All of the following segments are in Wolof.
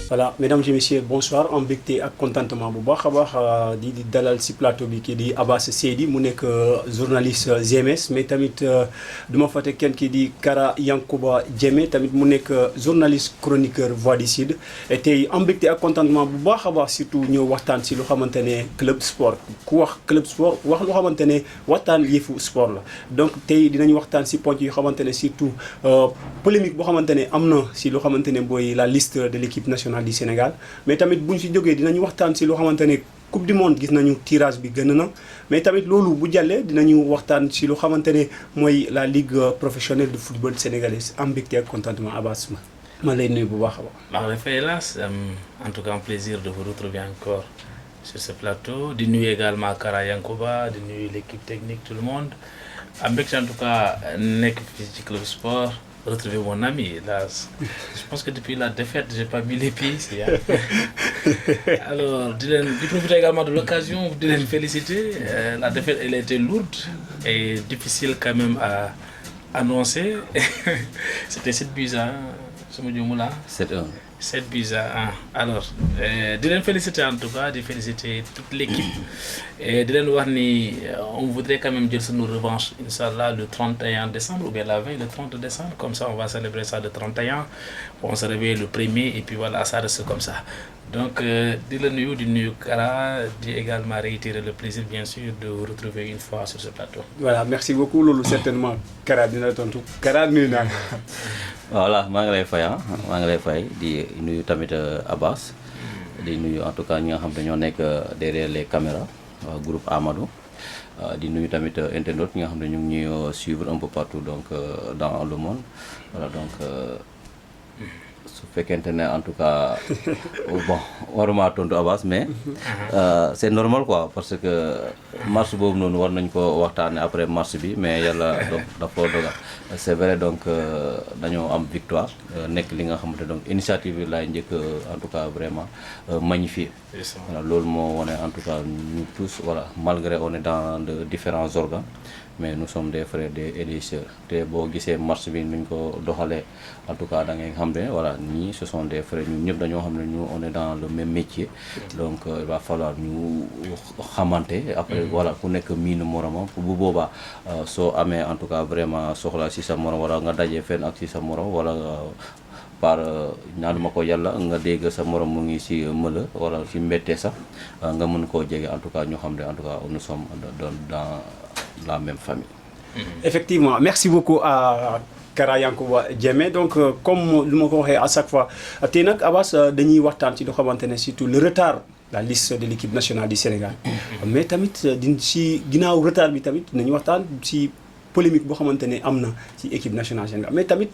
Voilà, mesdames et messieurs, bonsoir. En mbégte ak contentement bu baax a baax di dalal si plateau bi kii di Abass Seydi mu nekk journaliste GMS mais tamit du ma fàtte kenn kii di Kara Yankuba Diémé tamit mu nekk journaliste chroniqueur Voix du Sud et tey en mbégte ak contentement bu baax a baax surtout ñëw waxtaan si lu xamante ne club sport ku wax club sport wax lu xamante ne waxtaan yëfu sport la donc tey dinañu waxtaan si ponc yu xamante ne surtout polémique boo xamante ne am na si lu xamante ne booy la liste de l'équipe nationale du Sénégal mais tamit bu ñu si jógee dinañu waxtaan si loo xamante ne coupe du monde gis nañu tirage bi gën na mais tamit loolu bu jàllee dinañu waxtaan si loo xamante ne mooy la ligue professionnelle de football sénégalaise am mbégte ak contentement Abass ma lay nuyu bu baax a baax. maa ngi lay fay hélas en tout cas un plaisir de vous retrouver encore sur ce plateau di nuyu également Kara Yankuba di nuyu l'équipe technique tout le monde am mbégte en tout cas nekk fii ci club sport. Retrouver mon ami là. Je pense que depuis la défaite, j'ai pas mis les pieds ici. Hein. Alors, je profite également de l'occasion de les féliciter. La défaite, elle a été lourde et difficile quand même à annoncer. C'était 7 buts à 1, ce là. 7-1. 7 buts à 1. Alors, de les féliciter en tout cas, de féliciter toute l'équipe. Et de les voir, on voudrait quand même dire sur nos revanches, Inch'Allah, le 31 décembre, ou bien la veille, le 30 décembre. Comme ça, on va célébrer ça le 31. On se réveille le 1er, et puis voilà, ça reste comme ça. Donc, de le Kara, de également réitérer le plaisir, bien sûr, de vous retrouver une fois sur ce plateau. Voilà, merci beaucoup, Loulou, certainement. Kara, dina tontu. Kara, nuyu naa. Voilà, maa ngi lay fay maa ngi lay fay di nuyu tamit Abass di nuyu en tout cas ñi nga xam ne ñoo nekk derrière les caméras groupe Amadou di nuyu tamit internautes ñi nga xam ne ñu ngi ñuy suivre un peu partout donc dans le monde voilà donc su fekkente ne en tout cas bon waruma tontu Abass mais c'est normal quoi parce que marche boobu noonu war nañ ko waxtaane après marche bi mais yàlla donc dafa dogal c'est vrai donc dañoo am victoire nekk li nga xamante donc initiative bi laay njëkk en tout cas vraiment magnifié voilà loolu moo wane en tout cas ñu tous voilà malgré on est dans de différents organes mais nous sommes des frères et des sœurs te boo gisee marche bi nuñ ko doxalee en tout cas da ngay xam ne voilà ñii ce sont des frères ñun ñëpp dañoo xam ne ñu on est dans le même métier donc il va falloir ñu xamante après voilà ku nekk miinu moromam bu boobaa soo amee en tout cas vraiment soxla si sa morom wala nga dajee fenn ak si sa morom wala par ñaanuma ko yàlla nga dégg sa morom mu ngi si mëla wala si mbettee sax nga mën koo jege en tout cas ñu xam ne en tout cas nous sommes dans la même famille. Effectivement, merci beaucoup à Kara Yankuba Diémé donc comme lu ma ko waxee à chaque fois tey nag Abass dañuy waxtaan ci loo xamante ne surtout le retard la liste de l'équipe nationale du Sénégal mais tamit di si ginnaaw retard bi tamit nañu waxtaan si polémique boo xamante ne am na ci équipe nationale Sénégal mais tamit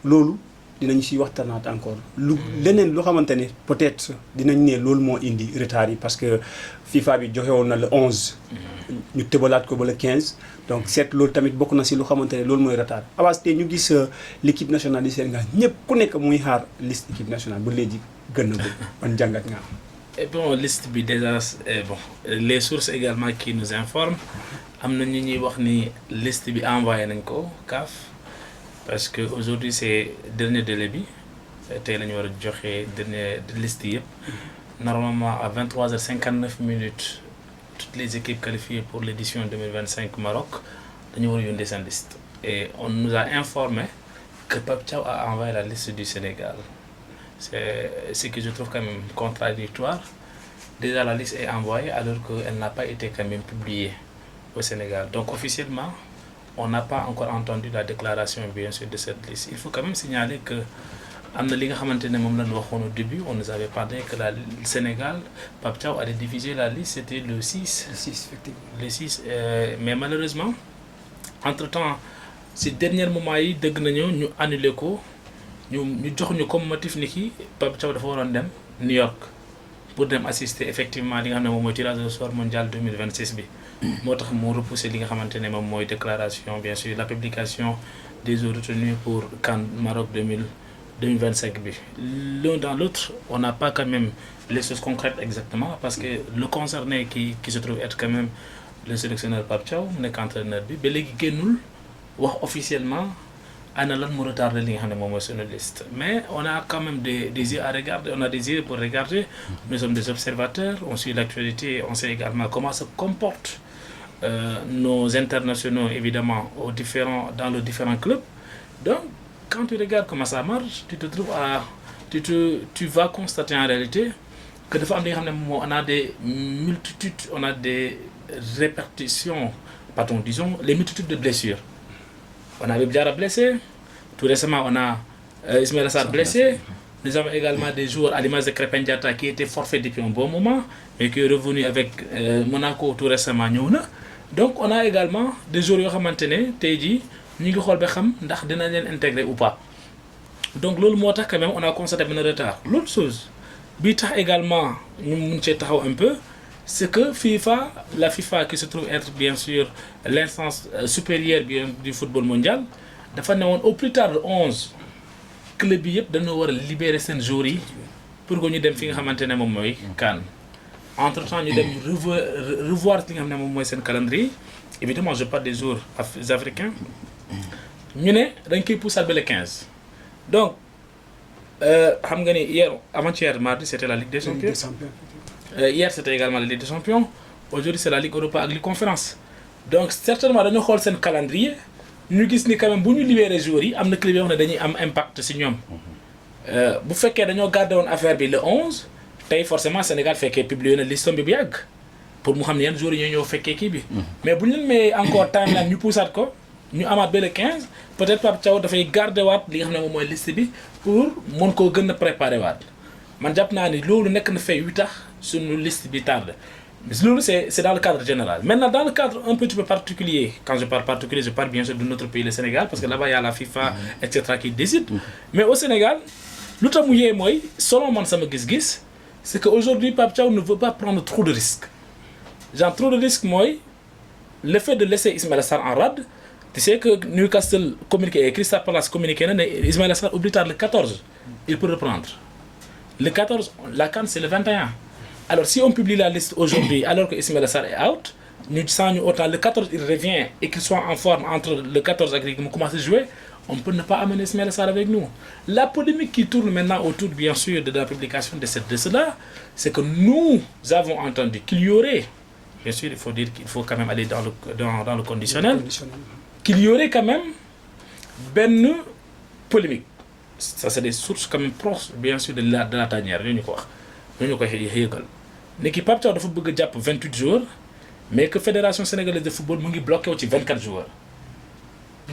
loolu dinañu si waxtaanaat encore lu leneen loo xamante ne peut-être dinañ ne loolu moo indi retard yi parce que FIFA bi joxe woon na le 11 ñu tëbalaat ko ba le 15 donc seet loolu tamit bokk na si lu xamante ne loolu mooy retard Abass te ñu gis l'équipe nationale du Sénégal ñëpp ku nekk muy xaar liste équipe nationale ba léegi gën na bëgg ban jàngat nga am. Et bon, liste bi déjà bon les sources également qui nous informent am na ñu ñuy wax ni liste bi envoyé nañ ko CAF parce que aujourd'hui c'est dernier délai bi tey la ñu war a joxe dernier liste yëpp normalement à 23h59 toutes les équipes qualifiées pour l'édition 2025 Maroc dañu war a yónnee seen liste et on nous a informé que Pape Thiaw a envoyé la liste du Sénégal c'est ce que je trouve quand même contradictoire déjà la liste est envoyée alors qu'elle n'a pas été quand même publiée au Sénégal donc officiellement on n'a pas encore entendu la déclaration bien sûr de cette liste il faut quand même signaler que am na li nga xamante ne moom la ñu waxoon au début on nous avait parlé que le Sénégal Pape Thiaw allait diffuser la liste c'était le 6. Le 6 effectivement. Le 6 mais malheureusement entre-temps ci dernier moment yi dëgg nañu ñu annulé ko ñu jox ñu comme motif ni ki Pape Thiaw dafa waroon dem New York pour dem assister effectivement li nga xam ne moom mooy tirage au sort mondial 2026 bi moo tax moo repoussé li nga xamante ne moom mooy déclaration bien sûr la publication des eaux retenues pour CAN Maroc 2025 bi. L'un dans l'autre on n'a pas quand même les choses concrètes exactement parce que le concerné qui se trouve être quand même le sélectionneur Pape Thiaw mu nekk entraîneur bi ba léegi génnul wax officiellement ana lan mu retardé li nga xam ne moom mooy suñu liste mais on a quand même des yeux à regarder, on a des yeux pour regarder. Nous sommes des observateurs, on suit l'actualité, on sait également comment se comportent nos internationaux évidemment dans les différents clubs. Donc quand tu regardes comment ça marche, tu te trouves tu vas constater en réalité que dafa am li nga xam ne on a des multitudes, on a des répartitions, pardon, disons les multitudes de blessures. On a Habib Diarra blessé, tout récemment on a Ismaïla Sarr blessé. Nous avons également des joueurs à l'image de Krépin Diatta qui était forfait depuis un bon moment mais qui est revenu avec Monaco tout récemment ñëw na. Donc on a également des joueurs yoo xamante ne tey jii ñu ngi xool ba xam ndax dinañ leen intégrer ou pas. Donc loolu moo tax quand même on a constaté benn retard. L'autre chose bi tax également ñu mun cee taxaw un peu c'est que la FIFA qui se trouve être bien sûr l'instance supérieure bien du football mondial dafa ne woon au plus tard le 11 club bi yëpp dañoo war a libérer seen joueurs yi pour que ñu dem fi nga xamante ne moom mooy CAN. Entre temps ñu dem revoir li nga xam ne moom mooy seen calendrier évidemment je parle des joueurs africains ñu ne dañ koy pousser ba le 15 donc xam nga ni avant-hier mardi c'était la Ligue des Champions. Hier c'était également la Ligue des Champions, aujourd'hui c'est la Ligue Europa ak Ligue Conférence. Donc certainement dañoo xool seen calendrier ñu gis ni quand même bu ñu libérer joueurs yi am na club yoo xam ne dañuy am impact ci ñoom. Bu fekkee dañoo garder woon affaire bi le 11 tey forcément Sénégal fekkee publié na liste bi bu yàgg pour mu xam ne yan joueurs yi ñoo ñëw fekkee kii bi. Mais bu ñu leen may encore timeline ñu poussaat ko ñu amaat ba le 15 peut-être Pape Thiaw dafay garder waat li nga xam ne moom mooy liste bi pour mën koo gën a préparer waat man jàpp naa ni loolu nekk na fay yu tax suñu liste bi tarde. Mais loolu c'est dans le cadre général. Maintenant dans le cadre un petit peu particulier, quand je parle particulier je parle bien sûr de notre pays le Sénégal parce que là-bas il y a la FIFA etc qui décide. Mais au Sénégal lu tax mu yee mooy selon man sama gis-gis c'est que aujourd'hui Pape Thiaw ne veut pas prendre trop de risques. Genre trop de risques mooy le fait de laisser Ismaïla Sarr en rade. Tu sais que Newcastle communiqué et Crystal Palace communiqué na ne Ismaïla Sarr au plus tard le 14 il peut reprendre. Le 14 la CAN c'est le 21. Alors si on publie la liste aujourd'hui alors que Ismaïla Sarr est out, nous sans autant le 14 il revient et qu'il soit en forme entre le 14 et qu'il commence à jouer, on peut ne pas amener Ismaïla Sarr avec nous. La polémique qui tourne maintenant autour bien sûr de la publication de cela, c'est que nous avons entendu qu'il y aurait, bien sûr il faut dire qu'il faut quand même aller dans le conditionnel, qu'il y aurait quand même benn polémique. Ça c'est des sources quand même proches bien sûr de la tanière ñu ko wax. ñu koy yëgal léegi Pape Thiaw dafa bëgg a jàpp 28 joueurs mais que fédération sénégalaise de football mu ngi bloqué wu ci 24 joueurs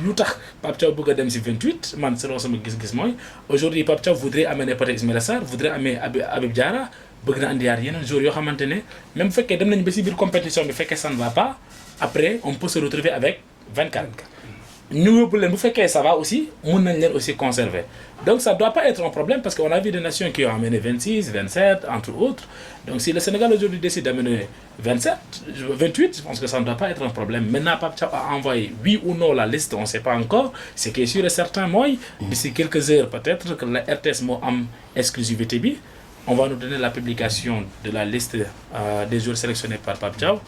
lu tax Pape Thiaw bëgg a dem ci 28 man selon sama gis-gis mooy aujourd'hui Pape Thiaw voudrait amener peut-être Ismaïla Sarr voudrait amener Habib Diarra bëgg na andi yeneen joueurs yoo xamante ne même bu fekkee dem nañu ba ci biir compétition bi fekkee ça ne va pas après on peut se retrouver avec 24. Nous, bu fekkee ça va aussi mën nañ leen aussi conserver donc ça doit pas être un problème parce qu'on a vu des nations qui ont amené 26, 27 entre autres donc si le Sénégal aujourd'hui décide d'amener 28 je pense que ça ne doit pas être un problème. Maintenant Pape Thiaw a envoyé oui ou non la liste on sait pas encore ce qui est sûr et certain mooy d'ici quelques heures peut-être que la RTS moo am exclusivité bi on va nous donner la publication de la liste des joueurs sélectionnés par Pape Thiaw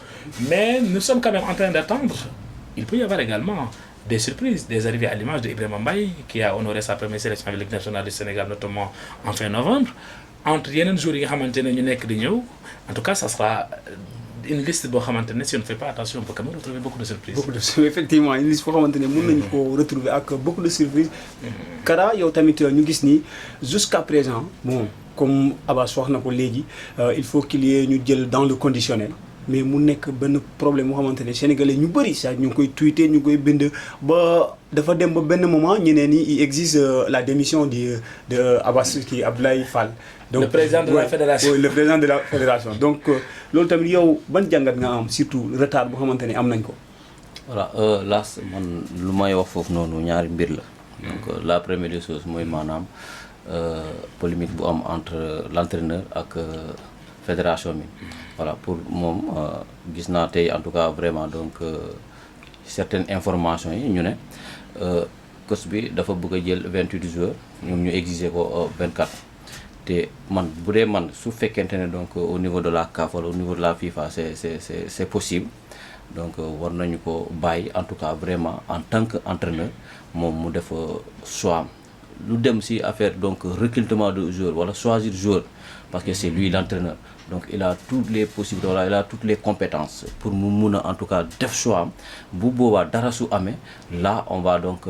mais nous sommes quand même en train d'attendre. Il peut y avoir également des surprises, des arrivées à l'image de Ibrahima Mbaye qui a honoré sa première sélection avec l'équipe nationale du Sénégal notamment en fin novembre entre yeneen jours yi nga xamante ne ñu nekk di ñëw en tout cas ça sera une liste boo xamante ne si on ne fait pas attention on peut quand même retrouver beaucoup de surprises. Effectivement une liste boo xamante ne mën nañu ko retrouver ak beaucoup de surprises. Kara yow tamit ñu gis ni jusqu'à présent bon comme Abass wax na ko léegi il faut qu'il y ait ñu jël dans le conditionnel. Mais mu nekk benn problème moo xamante ne sénégalais ñu bëri sax ñu ngi koy tweeter ñu ngi koy bind ba dafa dem ba benn moment ñeneen ñi il existe la démission de Abass kii Abdoulaye Fall. Donc le président de la fédération. Oui, le président de la fédération donc loolu tamit yow ban jàngat nga am surtout retard boo xamante ne am nañ ko. Voilà laas man lu may wax foofu noonu ñaari mbir la. Donc la première des choses mooy maanaam polémique bu am entre l'entraîneur ak. Fédération bi voilà pour moom gis naa tey en tout cas vraiment donc certaines informations yi ñu ne coach bi dafa bëgg a jël 28 joueurs ñoom ñu exiger ko 24 te man bu dee man su fekkente ne donc au niveau de la CAF wala au niveau de la FIFA c'est possible donc war nañu ko bàyyi en tout cas vraiment en tant que entraîneur moom mu def choix am lu dem si affaire donc recrutement de joueurs wala choisir joueur parce que c'est lui l'entraîneur donc il a toutes les possibilités wala il a toutes les compétences pour mu mun a en tout cas def choix am bu boobaa dara su amee là on va donc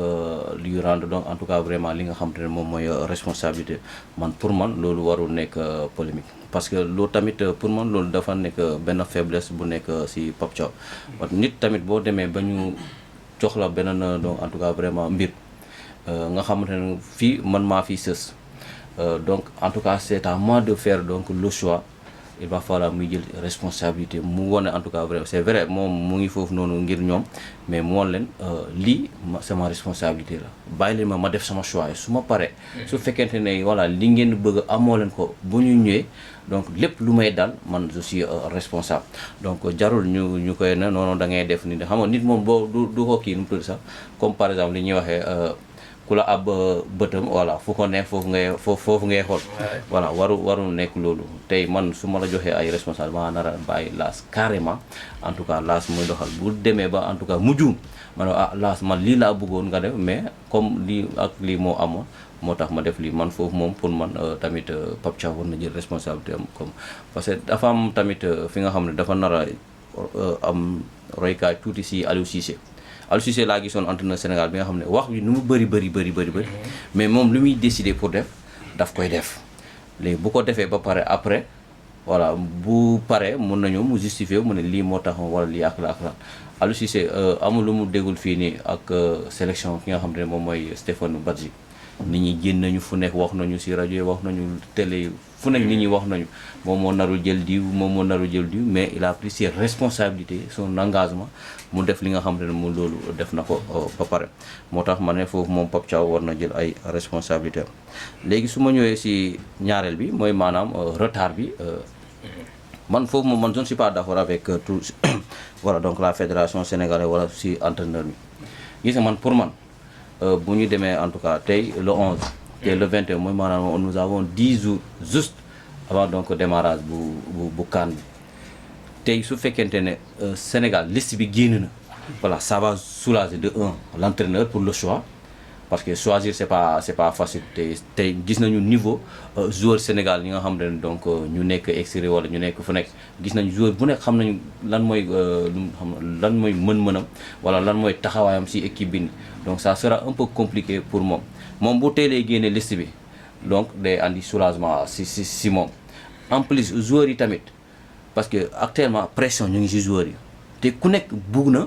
lui rendre donc en tout cas vraiment li nga xamante ne moom mooy responsabilité man pour man loolu warul nekk polémique parce que loolu tamit pour man loolu dafa nekk benn faiblesse bu nekk si Pape Thiaw nit tamit boo demee ba ñu jox la beneen donc en tout cas vraiment mbir nga xamante ne fii man maa fii sës donc en tout cas c'est à moi de faire donc le choix il va falloir muy jël responsabilité mu wone en tout cas vrai c'est vrai moom mu ngi foofu noonu ngir ñoom mais mu won leen lii c'est ma responsabilité la bàyyi leen ma def sama choix su ma paree su fekkente ne voilà li ngeen bëgg amoo leen ko bu ñu ñëwee donc lépp lu may dal man je suis responsable donc jarul ñu koy ne noonu da ngay def ni xam nga nit moom boo du ko kii nu mu tudd sax comme par exemple li ñuy waxee ku la ab bëtam voilà fu ko neex foofu ngay xool voilà waru nekk loolu tey man su ma la joxee ay responsable ma nar a bàyyi Lass carrément en tout cas Lass muy doxal bu demee ba en tout cas mu juum ma ne Lass man lii laa bëggoon nga def mais comme lii ak lii moo amoon moo tax ma def lii man foofu moom pour man tamit Pape Thiaw war na jël responsabilité am comme parce que dafa am tamit fi nga xam ne dafa nar a am roykaay tuuti si Aliou Cissé Aliou Cissé laa gisoon entraîneur Sénégal bi nga xam ne wax bi nu mu bëri mais moom lu muy décider pour def daf koy def léegi bu ko defee ba pare après voilà bu paree mun nañu mu justifier mu ne lii moo tax wala lii ak la Aliou Cissé amul lu mu déggul fii nii ak sélection ki nga xam ne moom mooy Stéphane Badji nit ñi génn nañu fu nekk wax nañu si rajo yi wax nañu télé yi fu nekk nit ñi wax nañu moom moo narul jël diw mais il a pris ses responsabilités son engagement mu def li nga xam ne mu loolu def na ko ba pare moo tax ma ne foofu moom Pape Thiaw war na jël ay responsabilités léegi su ma ñëwee si ñaareel bi mooy maanaam retard bi man foofu moom man je ne suis pas d'accord avec tout voilà donc la fédération sénégalaise wala si entraîneur bi gis nga man pour man bu ñu demee en tout cas tey le 11 tey le 21 mooy maanaam nous avons 10 jours juste avant donc démarrage bu CAN bi tey su fekkente ne Sénégal liste bi génn na voilà ça va soulager de l'entraîneur pour le choix parce que choisir c'est pas facile tey gis nañu niveau joueur Sénégal ñi nga xam ne donc ñu nekk extérieur wala ñu nekk fu nekk gis nañu joueur bu nekk xam nañu lan mooy mën-mënam wala lan mooy taxawaayam ci équipe bi donc ça sera un peu compliqué pour moom bu teelee génne liste bi donc day andi soulagement ci moom en plus joueurs yi tamit parce que actuellement pression ñu ngi ci joueurs yi te ku nekk bugg na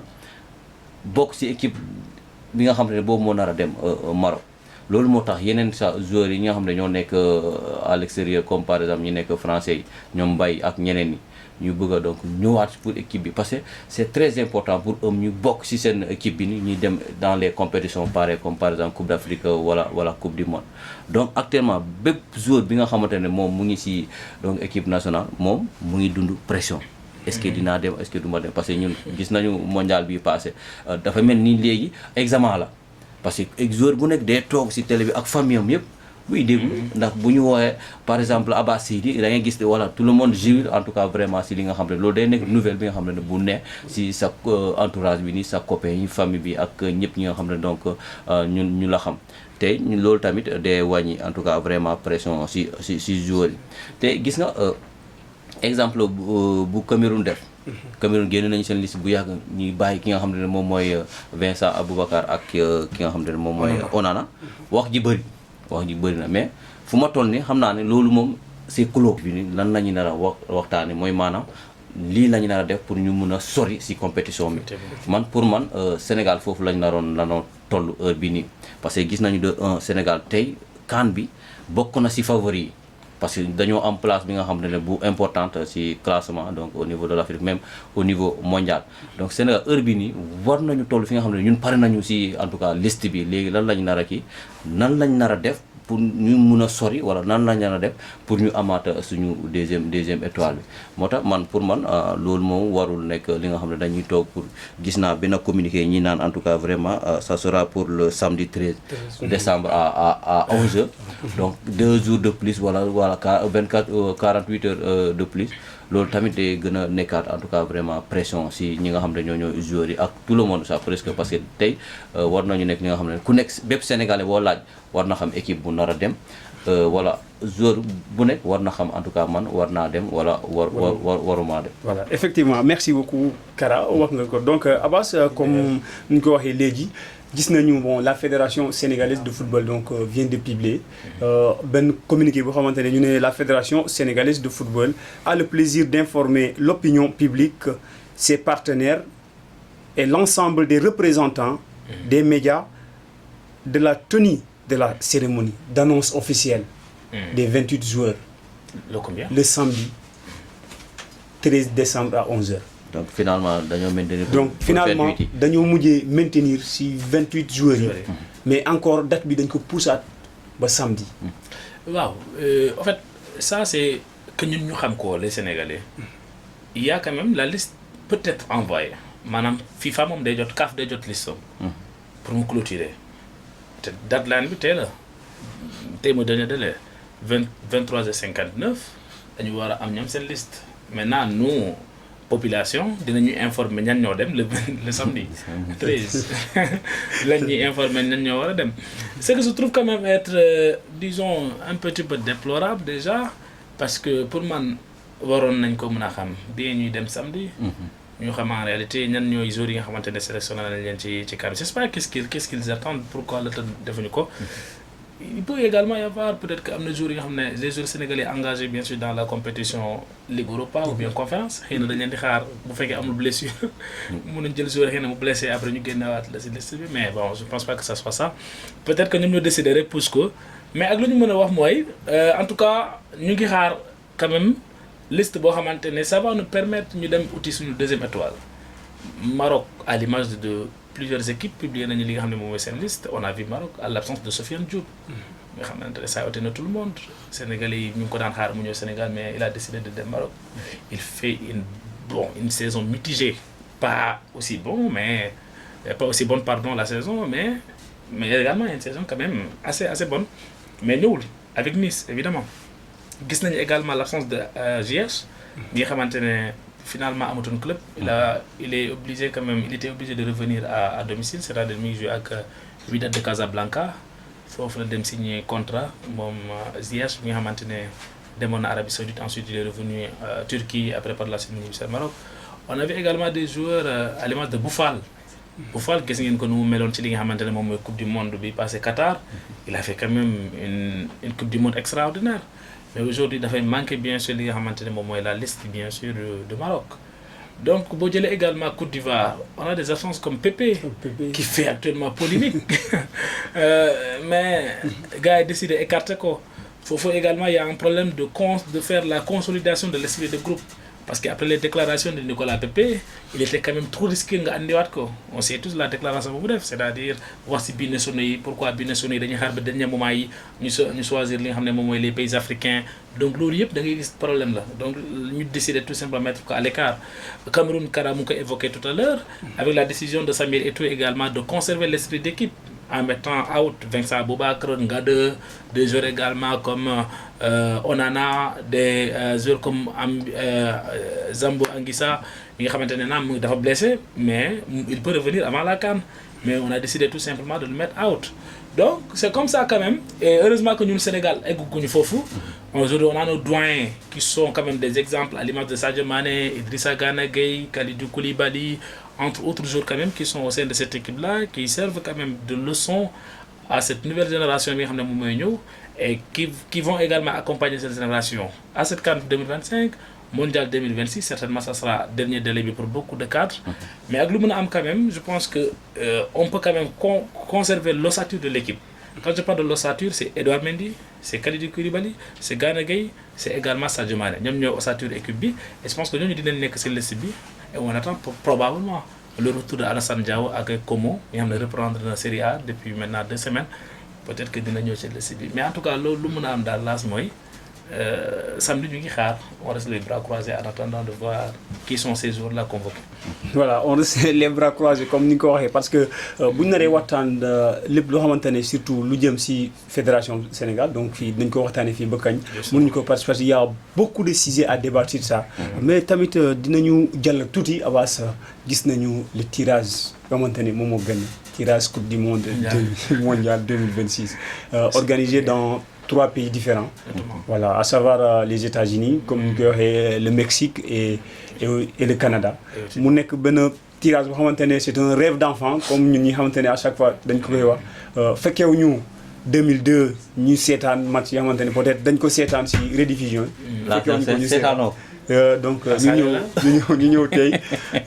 bokk ci équipe bi nga xam ne boobu moo nar a dem Maroc loolu moo tax yeneen sa joueurs yi nga xam ne ñoo nekk à l'extérieur comme par exemple ñi nekk français yi ñoom Mbaye ak ñeneen ñi ñu bëgg a donc ñëwaat pour équipe bi parce que c'est très important pour eux ñu bokk ci seen équipe bi ni ñuy dem dans les compétitions pareilles comme par exemple Coupe d'Afrique wala Coupe du Monde donc actuellement bépp joueur bi nga xamante ne moom mu ngi ci donc équipe nationale moom mu ngi dund pression est-ce que dinaa dem est-ce que du ma dem parce que ñun gis nañu mondial bi passé dafa mel ni léegi examen la parce que joueur bu nekk day toog ci télé bi ak famille am yëpp buy déglu ndax bu ñu woowee par exemple Abba Seydi da ngay gis voilà tout le monde jubile en tout cas vraiment ci li nga xam ne loolu day nekk nouvelle bi nga xam ne bu ne ci sa entourage bi ni sa copain yi famille bi ak ñëpp ñi nga xam ne donc ñu la xam te loolu tamit day wàññi en tout cas vraiment pression ci joueurs yi te gis nga exemple bu Cameroun def Cameroun génn nañu seen liste bu yàgg ñuy bàyyi ki nga xam ne moom mooy Vincent Aboubacar ak ki nga xam ne moom mooy Onana wax ji bëri na mais fu ma toll ni xam naa ne loolu moom c'est clos bi ni lan la ñu nar a waxtaane mooy maanaam lii la ñu nar a def pour ñu mun a sori ci compétition bi pour man Sénégal foofu lañ naroon toll heure bi nii parce que gis nañu Sénégal tey CAN bi bokk na ci favori yi parce que dañoo am place bi nga xam ne bu importante ci classement donc au niveau de l'Afrique même au niveau mondial donc Sénégal heure bi nii war nañu toll fi nga xam ne ñun pare nañu ci en tout cas liste bi léegi lan lañ nar a def pour ñu mun a sori wala nan la ñu a def pour ñu amaat suñu deuxième étoile bi moo tax pour man loolu moom warul nekk li nga xam ne dañuy toog pour gis naa benn communiqué ñi naan en tout cas vraiment ça sera pour le samedi 13 décembre à 11h donc 2 jours de plus wala 48 heures de plus loolu tamit day gën a nekkaat en tout cas vraiment pression si ñi nga xam ne ñooy joueurs yi ak tout le monde ça presque parce que tey war nañu nekk ñi nga xam ne ku nekk bépp Sénégalais boo laaj war na xam équipe bu nar a dem wala joueur bu nekk war na xam en tout cas man war naa dem wala waruma dem. Voilà, effectivement merci beaucoup Kara wax nga ko donc Abass comme ni ñu ko waxee léegi gis nañu la fédération sénégalaise de football donc vient de publier benn communiqué boo xamante ne ñu ne la fédération sénégalaise de football a le plaisir d'informer l'opinion publique, ses partenaires et l'ensemble des représentants des médias de la tenue de la cérémonie d'annonce officielle des 28 joueurs le samedi 13 décembre à 11h. Donc finalement dañoo mujjee maintenir ci 28 joueurs yi mais encore date bi dañ ko poussaat ba samedi. waaw en fait ça c'est que ñun ñu xam ko les Sénégalais il y a quand même la liste peut-être envoyée maanaam FIFA moom day jot CAF day jot liste pour mu clôturer te deadline bi tey mooy dernier délai 23h59 dañu war a am ñoom seen liste maintenant nous population dinañu informer ñan ñoo dem le samedi 13 lañ ñuy informer ñan ñoo war a dem ce que je trouve quand même être disons un petit peu déplorable déjà parce que pour man waroon nañ ko mën a xam bien ñuy dem samedi ñu xam en réalité ñan ñooy joueurs yi nga xamante ne sélectionné nañ leen ci CAN bi j'espère qu'est-ce qu'ils attendent pourquoi la defuñu ko. Il peut également y avoir peut-être que am na joueurs yi nga xam ne les joueurs sénégalais engagés bien sûr dans la compétition Ligue Europa ou bien conférence xëy na dañ leen di xaar bu fekkee amul blessure mën nañ jël joueur xëy na mu blessé après ñu génnewaat la si liste bi mais bon je pense pas que ça soit ça peut-être que ñoom ñoo décidé rek pousse ko mais ak lu ñu mën a wax mooy en tout cas ñu ngi xaar quand même liste boo xamante ne ça va nous permettre ñu dem uti suñu deuxième étoile. Maroc à l'image de plusieurs équipes publié nañu li nga xam ne moom mooy seen liste on a vu Maroc à l'absence de Sofiane Diop nga xamante ne ça a étonné tout le monde Sénégalais yi ñu ngi ko daan xaar mu ñëw Sénégal mais il a décidé de dem Maroc il fait une saison mitigée pas aussi bonne la saison mais également une saison quand même assez bonne mais ñëwul avec Nice évidemment gis nañu également l'absence de JS ñi nga xamante ne finalement amatoon club il était obligé de revenir à domicile c'est-à-dire mi ngi joué ak Wydad de Casablanca foofu la dem signer contrat moom Ziyech mi nga xamante ne demoon na Arabie Saoudite ensuite il est revenu Turquie après par la suite mu ñibbi Maroc. On avait également des joueurs à l'image de Boufal gis ngeen ko nu mu meloon ci li nga xamante ne moom mooy coupe du monde bi passé Qatar il a fait quand même une coupe du monde extraordinaire. Mais aujourd'hui dafay manquer bien sûr li nga xamante ne moom mooy la liste bien sûr de Maroc donc boo jëlee également Côte d'Ivoire on a des absences comme Pépé qui fait actuellement polémique mais gars yi décidé écarter ko foofu également il y a un problème de faire la consolidation de l'esprit de groupe parce que après les déclarations de Nicolas Pépé il était quand même trop risqué nga andiwaat ko on sait tous la déclaration boobu def c'est-à-dire wax ci binationaux yi pourquoi binationaux yi dañuy xaar ba dernier moment yi ñu choisir li nga xam ne moom mooy les pays africains donc loolu yëpp da ngay gis problème la donc ñu décider tout simplement mettre ko à l'écart Cameroun Kara mu ko évoqué tout à l'heure avec la décision de Samuel Eto'o également de conserver l'esprit d'équipe en mettant out Vincent Aboubakar Ngade des joueurs également comme Onana des joueurs comme Zambo Anguissa yi nga xamante ne naam dafa blessé mais il peut revenir avant la CAN mais on a décidé tout simplement de le mettre out donc c'est comme ça quand même et heureusement que ñun Sénégal egguñu foofu aujourd'hui on a nos doyens qui sont quand même des exemples à l'image de Sadio Mané, Idrissa Gana Gueye, Kalidou Koulibaly entre autres joueurs quand même qui sont au sein de cette équipe-là qui servent quand même de leçon à cette nouvelle génération bi nga xam ne moom mooy ñëw et qui vont également accompagner cette génération à cette CAN 2025 mondial 2026 certainement ça sera dernier délai bi pour beaucoup de cadres mais ak lu mën a am quand même je pense que on peut quand même conserver l'ossature de l'équipe quand je parle de l'ossature c'est Edouard Mendy c'est Kalidou Koulibaly c'est Gana Gueye c'est également Sadio Mané ñoom ñooy ossature équipe bi et je pense que ñooñu dinañ nekk ci liste bi et on attend probablement le retour de Alassane Diao ak Como nga xam ne reprendre na Série A depuis maintenant 2 semaines peut-être que dina ñëw ci liste bi mais en tout cas loolu lu mën a am daal laas mooy samedi ñu ngi xaar on reste les bras croisés en attendant de voir qui sont ces joueurs là convoqués. Voilà, on reste les bras croisés comme ni nga ko waxee parce que bu ñu naree waxtaan lépp loo xamante ne surtout lu jëm ci fédération Sénégal donc fii dañ ko waxtaanee fii ba kañ. mënuñu ko parce que y a beaucoup de sujets à débattre sur ça. mais tamit dinañu jàll tuuti Abass gis nañu le tirage xamante ne moom moo gën tirage coupe du monde mondial 2026 organisé dans 3 pays différents. Voilà, à savoir les États-Unis comme ñu koy waxee le Mexique et le Canada. mu nekk benn tirage boo xamante ne c'est un rêve d'enfant comme ñun ñi xamante ne à chaque fois dañ ko koy wax fekkewuñu 2002 ñu seetaan match yi xamante ne peut-être dañ ko seetaan ci rediffusion. fekkewuñu ko ñu seetaanoo donc ñu ñëw tey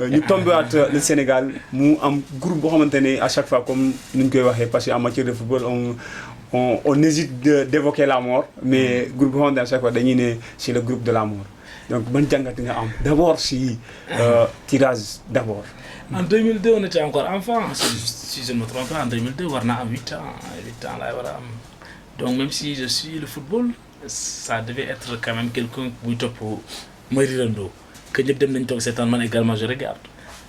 ñu tombewaat le Sénégal mu am groupe boo xamante ne à chaque fois comme ni ñu koy waxee parce que en matière de football on hésite d'évoquer la mort mais groupe boo xamante ne à chaque fois dañuy ne c'est le groupe de la mort donc ban jàngat nga am d'abord si tirage d'abord. En 2002 on était encore enfant si je ne me trompe pas en 2002 war naa am 8 ans laay war a am donc même si je suis le football ça devait être quand même quelqu'un buy topp mooy rirandoo que ñëpp dem nañ toog seetaan man également je regarde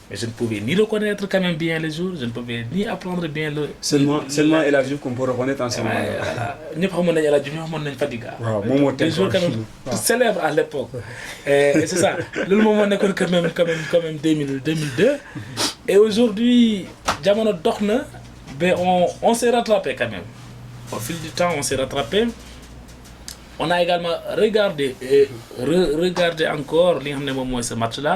mais je ne pouvais ni reconnaître quand même bien les jours je ne pouvais ni apprendre bien le. seulement El Hadji Diouf qu'on peut reconnaître en ce moment. Voilà ñëpp xamoon nañu El Hadji Diouf ñoo xamoon nañu Fadiga. waaw moom moo des jours quand même célèbres à l'époque et c'est ça loolu moom moo nekkoon quand même 2002 et aujourd'hui jamono dox na mais on s'est rattrapé quand même au fil du temps on s'est rattrapé. On a également regardé et regardé encore li nga xam ne moom mooy ce match-là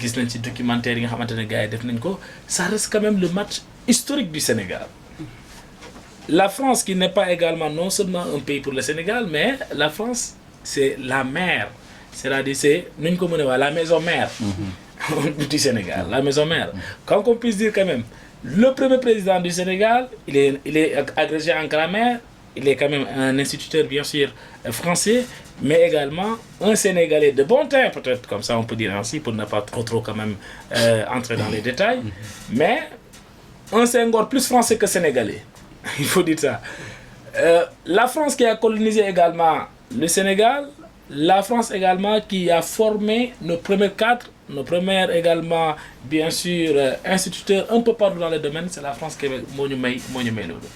gis nañ ci documentaire yi nga xamante ne gars yi def nañ ko ça reste quand même le match historique du Sénégal. La France qui n'est pas également non seulement un pays pour le Sénégal mais la France c'est la mère c'est-à-dire c'est nu ñu ko mën a wax la maison mère du Sénégal la maison mère quand on puisse dire quand même le premier président du Sénégal il est agrégé en grammaire. Il est quand même un instituteur bien sûr français mais également un Sénégalais de bon teint peut-être comme ça on peut dire ainsi pour ne pas trop quand même entrer dans les détails mais un Senghor plus français que sénégalais il faut dire ça la France qui a colonisé également le Sénégal la France également qui a formé nos premiers cadres nos premiers également bien sûr instituteurs un peu partout dans les domaines c'est la France qui moo ñu may loolu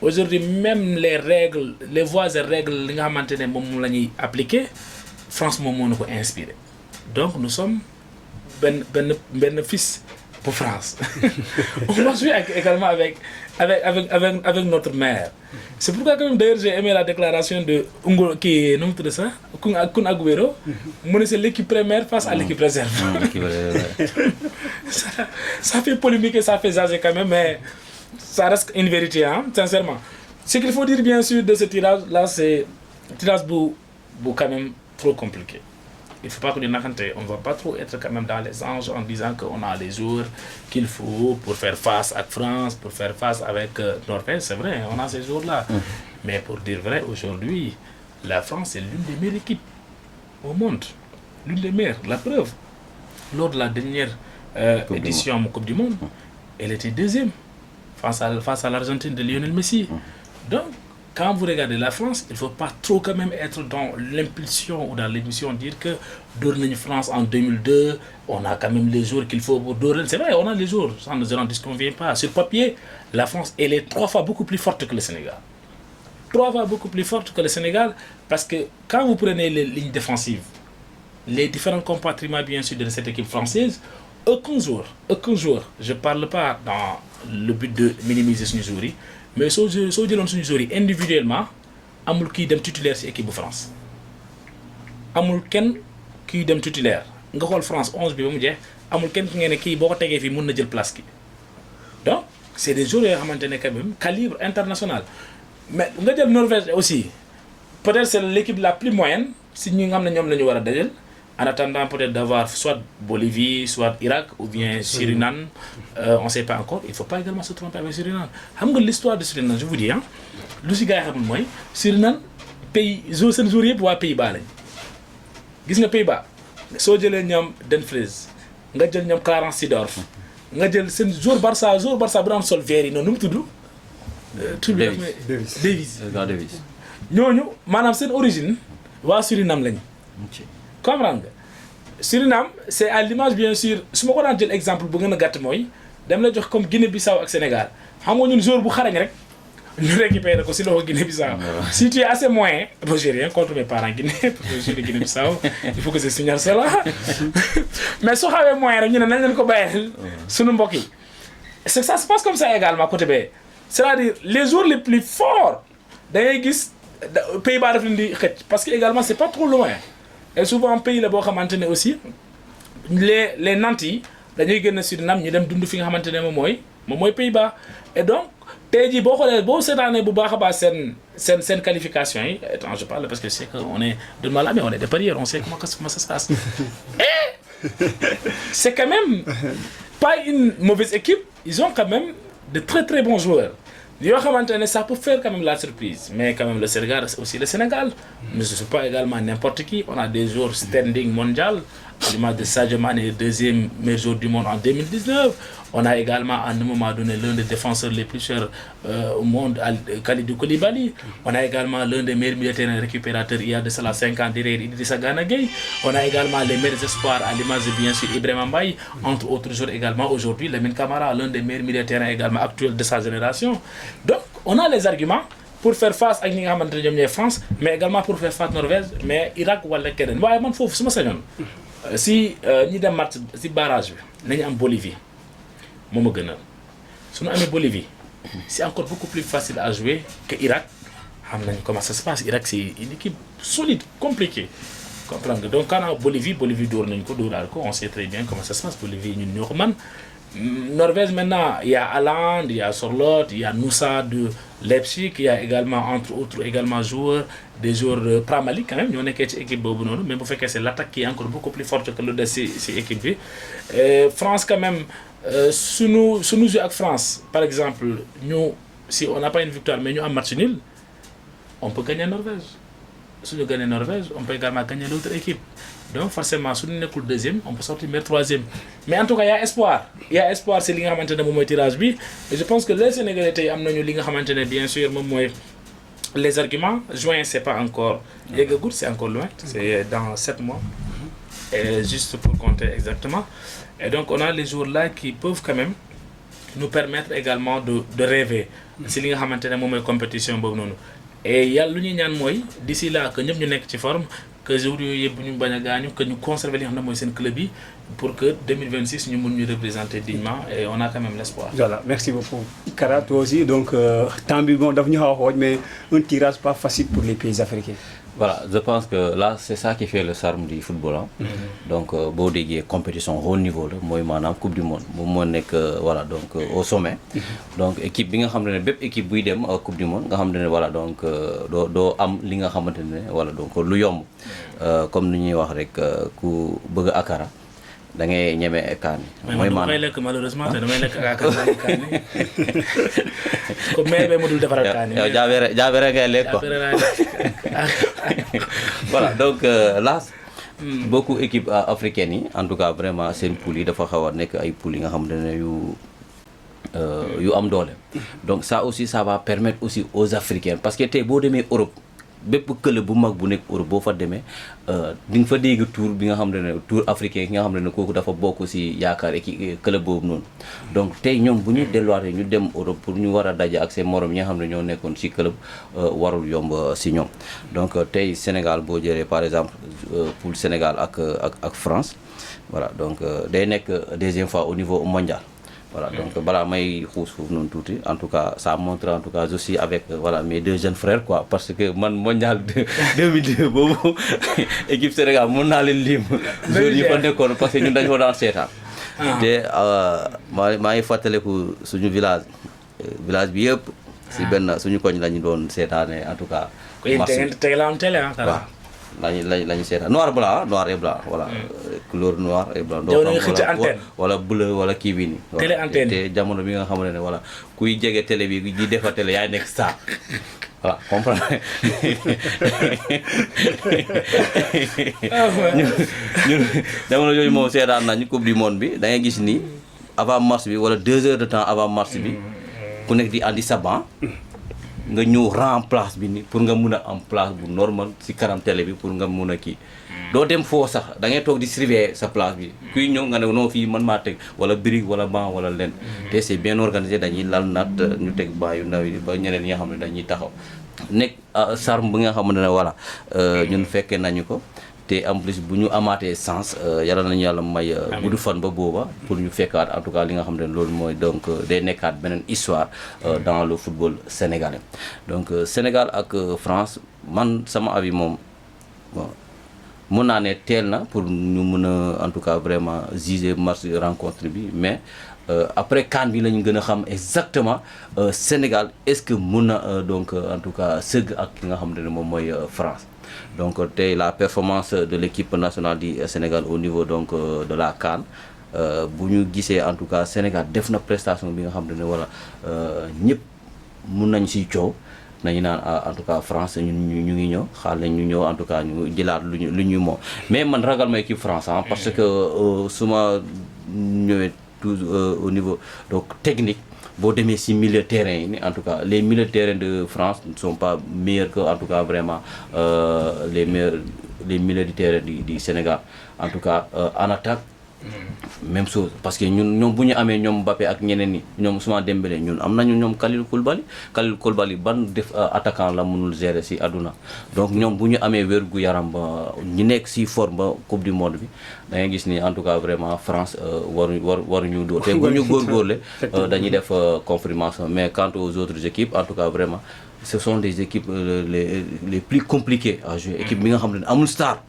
aujourd'hui même les règles les voies et règles li nga xamante ne moom la ñuy appliquer France moom moo ñu ko inspiré donc nous sommes benn fils pour France on va jouer également avec notre mère c'est pourquoi quand même d'ailleurs j'ai aimé la déclaration de kii nu mu tudd ça Kun Agüero mu ne c'est l'équipe première face à l'équipe réserve ça fait polémique et ça fait jaser quand même mais ça reste une vérité hein sincèrement ce qu'il faut dire bien sûr de ce tirage là c'est un tirage bu quand même trop compliqué il faut pas que ñu naxante on va pas trop être quand même dans les anges en disant qu'on a les joueurs qu'il faut pour faire face à France pour faire face avec Norvège c'est vrai on a ces joueurs là mais pour dire vrai aujourd'hui la France est l'une des meilleures équipes au monde l'une des meilleures la preuve lors de la dernière édition de Coupe du Monde elle était deuxième face à l'Argentine de Lionel Messi donc quand vous regardez la France il faut pas trop quand même être dans l'impulsion ou dans l'émission dire que door nañu France en 2002 on a quand même les joueurs qu'il faut pour door c'est vrai on a les joueurs ça ne nous disconvient pas sur papier la France elle est 3 fois beaucoup plus forte que le Sénégal 3 fois beaucoup plus forte que le Sénégal parce que quand vous prenez les lignes défensives les différents compartiments bien sûr de cette équipe française aucun joueur je parle pas dans le but de minimiser suñu joueurs yi mais soo jëloon suñu joueurs yi individuellement amul kiy dem titulaire ci équipe bu France amul kenn kiy dem titulaire nga xool France 11 bi ba mu jeex amul kenn ki ngeen ne kii boo ko tegee fii mën na jël place ki donc c'est des joueurs yoo xamante ne quand même calibre international mais nga jël Norvège aussi peut-être c'est l'équipe la plus moyenne si ñi nga xam ne ñoom la ñu war a dajal en attendant peut-être d'avoir soit Bolivie soit Irak ou bien Suriname on sait pas encore il faut pas également se tromper avec Suriname xam nga l'histoire de Suriname je vous dis lu si gars yi xamul mooy Suriname pays seen joueurs yëpp waa Pays-Bas lañ gis nga Pays-Bas soo jëlee ñoom Dumfries nga jël ñoom Clarence Seedorf nga jël seen joueur Barça bu daan sol vert yi noonu nu mu tudd Davis. Edgar Davis. ñooñu maanaam seen origine waa Suriname lañ. comprendre nga Suriname c'est à l'image bien sûr su ma ko daan jël exemple bu gën a gàtt mooy dem la jox comme Guinée-Bissau ak Sénégal xam nga ñun joueur bu xarañ rek ñu récupéré ko si loxo Guinée-Bissau. Si tu es assez moyen, bon, j'ai rien contre mes parents guinéens parce que je suis de Guinée-Bissau, il faut que je signale cela. Mais soo xawee moyen rek ñu ne nañ leen ko bàyyil sunu mbokk yi. C'est que ça se passe comme ça également côté bee c'est-à-dire les joueurs les plus forts da ngay gis Pays-Bas daf leen di xëcc parce que également c'est pas trop loin et souvent pays la boo xamante ne aussi les nantis yi dañuy génn Suriname ñu dem dund fi nga xamante ne moom mooy Pays-Bas et donc tey jii boo xoolee boo seetaanee bu baax a baax seen qualification yi attends je parle parce que c'est que on est de mal mais on est des parieurs on sait comment ça se passe et c'est quand même pas une mauvaise équipe ils ont quand même de très très bons joueurs yoo xamante ne ça peut faire quand même la surprise mais quand même le Sénégal reste aussi le Sénégal ne c'est pas également n'importe qui on a des joueurs standing mondial à l'image de Sadio Mané deuxième meilleur joueur du monde en 2019 on a également à un moment donné l'un des défenseurs les plus chers au monde Kalidou Koulibaly on a également l'un des meilleurs militaires récupérateurs il y a de cela 5 ans derrière Idrissa Gana Gueye on a également les meilleurs espoirs à l'image de bien sûr Ibrahima Mbaye entre autres joueurs également aujourd'hui Lamine Camara l'un des meilleurs militaires également actuels de sa génération donc on a les arguments pour faire face ak ñi nga xamante ne ñoom ñooy France mais également pour faire face Norvège mais Irak wala keneen waaye man foofu su ma sañoon si ñi dem match si barrage bi nañu am Bolivie moom a gënal su ñu amee Bolivie c'est encore beaucoup plus facile à jouer que Irak xam nañ comment ça se passe Irak c'est une équipe solide compliquée comprendre nga donc quand on a Bolivie dóor nañ ko dóoraal ko on sait très bien comment ça se passe Bolivie ñun ñoo ko man Norvège maintenant il y a Haaland il y a Sørloth il y a Nusa de Leipzig il y a également entre autres également joueurs des joueurs de Premier League quand même ñoo nekkee ci équipe boobu noonu même bu fekkee c'est l'attaque qui est encore beaucoup plus forte que le de ci équipe bi France quand même sunu jeu ak France par exemple ñu si on n'a pas une victoire mais ñu am match nul on peut gagner Norvège suñu gagner Norvège on peut également gagner l'autre équipe donc forcément suñu nekkul deuxième on peut sortir meilleur troisième mais en tout cas y a espoir c'est li nga xamante ne moom mooy tirage bi et je pense que les Sénégalais tey am nañu li nga xamante ne bien sûr moom mooy les arguments juin c'est pas encore yeggagul c'est encore loin c'est dans 7 mois et juste pour compter exactement et donc on a les jours là qui peuvent quand même nous permettre également de rêver si li nga xamante ne moom mooy compétition boobu noonu et yàlla lu ñuy ñaan mooy d'ici là que ñëpp ñu nekk ci forme que jour yooyu yëpp ñu bañ a gaañu que ñu conserver li nga xam ne mooy seen club yi pour que 2026 ñu mun ñu représenter dignement et on a quand même l'espoir. Voilà, merci beaucoup. Kara, toi aussi, donc temps bi bon daf ñu xaw a xooj mais un tirage pas facile pour les pays africains. Voilà, je pense que là c'est ça qui fait le charme du football donc boo déggee compétition haut niveau la mooy maanaam coupe du monde moom moo nekk voilà donc au sommet donc équipe bi nga xam ne bépp équipe buy dem coupe du monde nga xam ne voilà donc doo am li nga xamante ne voilà donc lu yomb comme ni ñuy wax rek ku bëgg akara da ngay ñeme kaani. mooy maanaam damay lekk malheureusement te damay lekk akara kaani comme mais ba mu dul defaral kaani. yow jaabere ngay lekk quoi. Voilà donc là beaucoup équipes africaines yi en tout cas vraiment seen poule yi dafa xaw a nekk ay poule yi nga xamante ne yu am doole donc ça aussi ça va permettre aussi aux Africains parce que tey boo demee Europe bépp club bu mag bu nekk Europe boo fa demee di nga fa dégg tour bi nga xam ne tour africain ki nga xam ne kooku dafa bokk ci yaakaar équipe club boobu noonu donc tey ñoom bu ñu delluwaatee ñu dem Europe pour ñu war a daje ak seen morom ñi nga xam ne ñoo nekkoon ci club warul yomb ci ñoom donc tey Sénégal boo jëlee par exemple pour Sénégal ak France voilà donc day nekk deuxième fois au niveau mondial. Voilà, donc balaa may xuus foofu noonu tuuti en tout cas ça montre en tout cas je suis avec voilà mes deux jeunes frères quoi parce que man mondial 2002 boobu équipe Sénégal mën naa leen lim joueurs yi fa nekkoon parce que ñun dañu ko daan seetaan te maa ngi fàttaliku suñu village bi yëpp si benn suñu koñ la ñu doon seetaane en tout cas tey la am télé waaw lañu seetaan noir et blanc voilà couleur noir et blanc wala bleu wala kii bi ni télé antenne te jamono bi nga xamante ne voilà kuy jege télé bi di defar télé yaay nekk star voilà comprendre ñun jamono yooyu moom seetaan nañu coupe du monde bi da ngay gis ni avant match bi wala 2 heures de temps avant match bi ku nekk di andi sa banc nga ñëw rang place bi ni pour nga mun a am place bu normal si kanam télé bi pour nga mun a kii doo dem foo sax da ngay toog di surveiller sa place bi kuy ñëw nga ne non fii man maa teg wala brique wala banc wala len te c'est bien organisé dañuy lal naat ñu teg banc yu ndaw yi ba ñeneen ñi nga xam ne dañuy taxaw nekk charme bi nga xamante ne voilà ñun fekkee nañu ko te en plus bu ñu amaatee sens yàlla nañu yàlla may gudd fan ba booba pour ñu fekkaat en tout cas li nga xam ne loolu mooy donc day nekkaat beneen histoire dans le football sénégalais donc Sénégal ak France man sama avis moom bon mun naa ne teel na pour ñu mun a en tout cas vraiment juger match rencontre bi mais après CAN bi la ñu gën a xam exactement Sénégal est-ce que mun na donc en tout cas sëgg ak ki nga xam ne moom mooy France donc tey la performance de l'équipe nationale du Sénégal au niveau donc de la CAN bu ñu gisee en tout cas Sénégal def na prestation bi nga xam ne voilà ñëpp mun nañ siy coow nañu naan en tout cas France ñu ngi ñëw xaal nañ ñu ñëw en tout cas ñu jëlaat lu ñu moom mais man ragal ma équipe France parce que su ma ñëwee tout au niveau donc technique boo demee si milieu terrain yi ni en tout cas les milieux de terrain de France ne sont pas meilleurs que en tout cas vraiment les milieux de terrain du Sénégal en tout cas en attaque même chose parce que ñoom bu ñu amee ñoom Mbappé ak ñeneen ñi ñoom Ousmane Dembélé ñun am nañu ñoom Kalidou Koulibaly ban def attaquant la mënul gérer si àdduna donc ñoom bu ñu amee wérgu yaram ba ñu nekk si forme ba coupe du monde bi da ngay gis ni en tout cas vraiment France waruñu dóor te bu ñu góorgóorle dañuy def confirmation mais quant aux autres équipes en tout cas vraiment ce sont des équipes les plus compliquées à jouer équipe bi nga xam ne amul star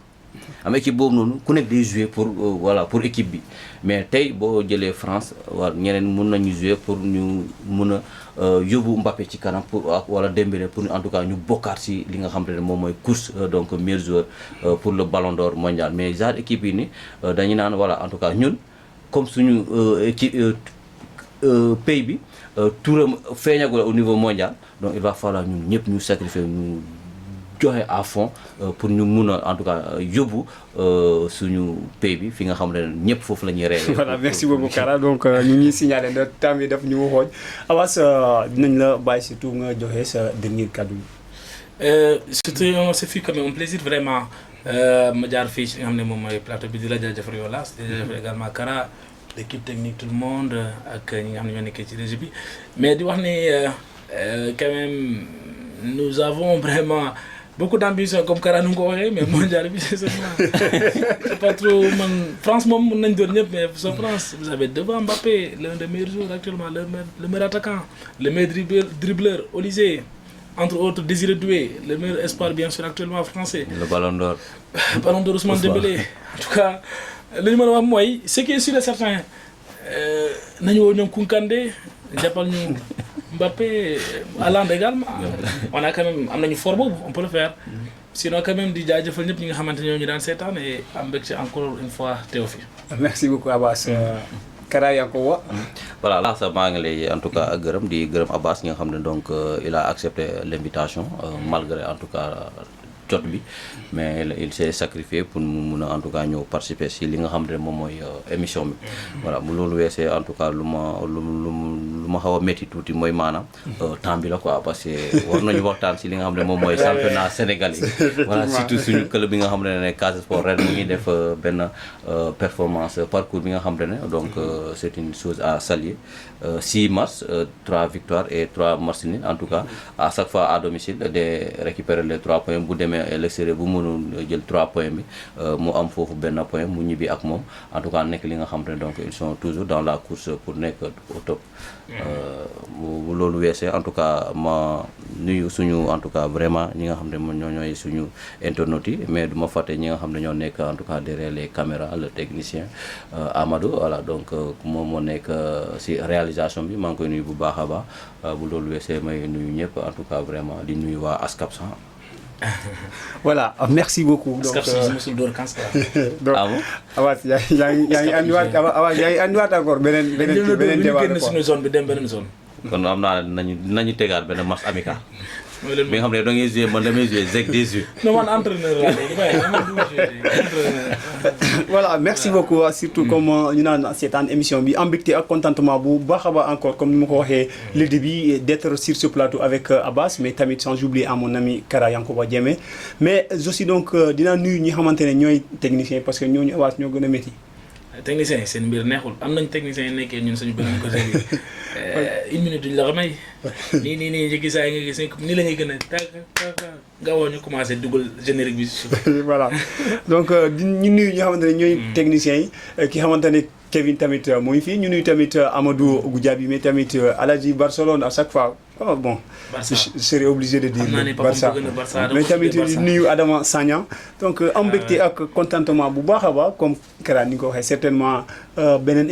am équipe boobu noonu ku nekk day jouer pour voilà pour équipe bi mais tey boo jëlee France war ñeneen mun nañu jouer pour ñu mun a yóbbu Mbappé ci kanam pour wala Dembélé pour en tout cas ñu bokkaat si li nga xam ne moom mooy course donc meilleur joueur pour le Ballon d'Or mondial mais genre équipe yi ni dañu naan voilà en tout cas ñun comme suñu équipe pays bi touram feeñagul au niveau mondial donc il va falloir ñun ñëpp ñu sacrifier ñu joxe à fond pour ñu mun a en tout cas yóbbu suñu pays bi fi nga xam ne ñëpp foofu la ñuy réeré. voilà merci beaucoup Kara donc ñu ngi signalé ne temps bi daf ñu waxoon Abass dinañ la bàyyi surtout nga joxe sa dernier kaddu ce fut quand même un plaisir vraiment ma jaar fii ci nga xam ne moom mooy plateau bi di la jaajëfal yow Lass di jaajëfal également Kara l'équipe technique tout le monde ak ñi nga xam ne ñoo nekkee ci régie bi mais di wax ni quand même nous avons vraiment beaucoup d'ambition comme Kara nu nga ko waxee mais mondial bi c'est pas trop man France moom mën nañ doon ñëpp mais sa France vous avez devant Mbappé l'un des meilleurs joueurs actuellement le meilleur attaquant le meilleur dribbleur Olysée entre autres Désiré Doué le meilleur espoir bien sûr actuellement français. le Ballon d'Or. Ballon d'Or Ousmane Dembélé en tout cas li ñu mën a wax mooy ce qui est sûr et certain nañu woo ñoom Kounkandé jàppal ñu Mbappé Haaland également on a quand même am nañu fort boobu on peut le faire sinon quand même di jaajëfal ñëpp ñi nga xamante ne ñoo ñu daan seetaan et am mbégte encore une fois teew fi. merci beaucoup Abass Kara yaa ko wax. voilà là ça maa ngi lay en tout cas gërëm di gërëm Abass ñi nga xam ne donc il a accepté l'invitation malgré en tout cas jot bi mais il s'est sacrifié pour mu mun a en tout cas ñëw participer si li nga xam ne moom mooy émission bi voilà mu loolu weesee en tout cas lu ma xaw a métti tuuti mooy maanaam temps bi la quoi parce que war nañu waxtaan si li nga xam ne moom mooy championnat sénégalais voilà surtout suñu club bi nga xam ne Casa Sport ren mu ngi def benn performance parcours bi nga xam ne donc c'est une chose à saluer 6 matchs 3 victoires et 3 matchs nuls en tout cas à chaque fois à domicile de récupérer les 3 points bu demee à l'extérieur bu mënul jël 3 points bi mu am foofu benn point mu ñibbi ak moom en tout cas nekk li nga xam ne donc ils sont toujours dans la course pour nekk au top bu loolu weesee en tout cas ma nuyu suñu en tout cas vraiment ñi nga xam ne ñoo ñooy suñu internautes yi mais du ma fàtte ñi nga xam ne ñoo nekk en tout cas derrière les caméras le technicien Amadou voilà donc moom moo nekk si réalisation bi maa ngi koy nuyu bu baax a baax bu loolu weesee may nuyu ñëpp en tout cas vraiment di nuyu waa ASCAPS. voilà merci beaucoup. donc Abass yaa ngi andiwaat encore beneen débat suñu zone bi dem beneen zone. kon am naa nañu tegaat benn match amical. bi nga xam ne da ngay jouer man damay jouer ZEC 18. non man entraîneur laa léegi waaye dama dugg entraîneur. Voilà, merci beaucoup surtout comme ñu naan seetaan émission bi am mbégte ak contentement bu baax a baax encore comme ni ma ko waxee le début d'être sur ce plateau avec Abass mais tamit sans oublier à mon ami Kara Yankoba Diémé mais aussi donc dinaa nuyu ñi xamante ne ñooy technicien parce que ñooñu Abass ñoo gën a métti. technicien yi seen mbir neexul am nañ technicien yi nekkee ñun suñu beneen côté bi une minute duñ la ko may nii njëkki saa yi nga gis nii la ñuy gën a tàgg nga woo ñu commencé dugal générique bi si suuf. Voilà donc ñu nuyu ñi xamante ne ñooy techniciens yi ki xamante ne Kevin tamit mooy fii ñu nuyu tamit Amadou Goudiaby mais tamit Aladji Barcelone à chaque fois bon je serais obligé de dire Barça mais tamit nuyu Adama Sagna donc am mbégte ak contentement bu baax a baax comme Kara ni nga ko waxee certainement beneen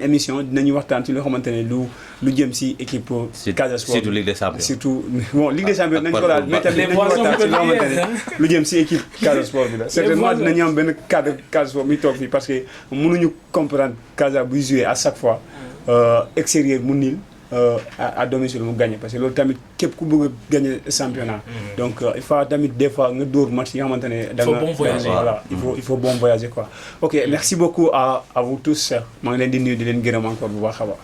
émission dinañu waxtaan ci loo xamante ne lu jëm si équipe Casa Sport surtout Ligue des Champions surtout bon Ligue des Champions nañ ko laal mais tamit dinañu waxtaan ci loo xamante ne lu jëm si équipe Casa Sport bi la certainement dinañu am benn cadre Casa Sport mi toog fii parce que mënuñu comprendre Casa buy jouer à chaque fois extérieur mu niil à domicile mu gagné parce que loolu tamit képp ku bëgg a gagné championnat donc il faut tamit des fois nga dóor match yi nga xamante ne da nga voilà il faut bon voyager quoi ok merci beaucoup à vous tous maa ngi leen di nuyu di leen gërëm encore bu baax a baax